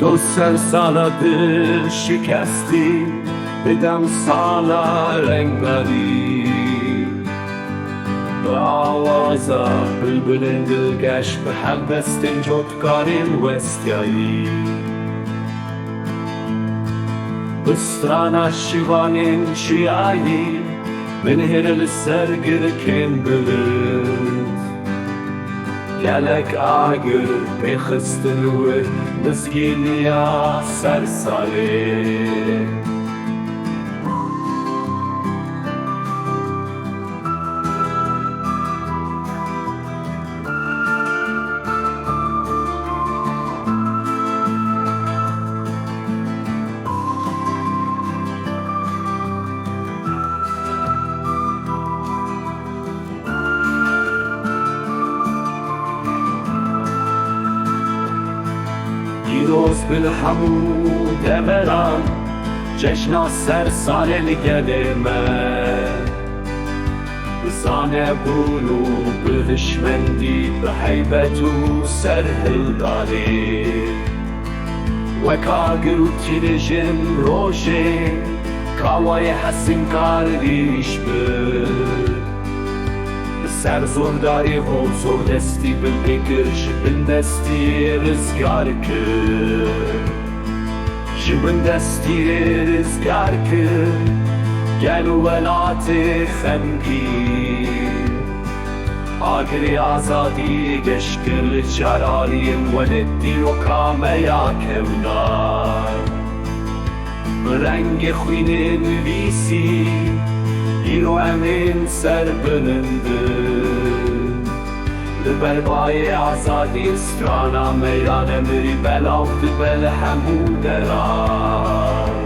دو سر سالdır şikesti بدم sana renkleri آوازا بلبلن دلگش به هم بستن جدگارین وستیایی بسترانا شیوانین شیایی من هرل سرگرکن بلند گلک آگر بخستن و نزگیلیا سرساله روز بالحمود امران جشنا سر سال گلمه بزانه بولو بهشمندی به حیبت و سرهل داری وکاگر و تیرجم روشه کاوای حسین کاریش بر سر زورداری و زور دستی بالبکر شبن دستی رزگار کر شبن دستی رزگار کر گل ولات خنگی آگری آزادی گشکر جراریم ولدی و کامیا کونار رنگ خوین نویسی اینو امین سر بلنده لبربای آزادی استرانا میان مری بلاف بل همو درار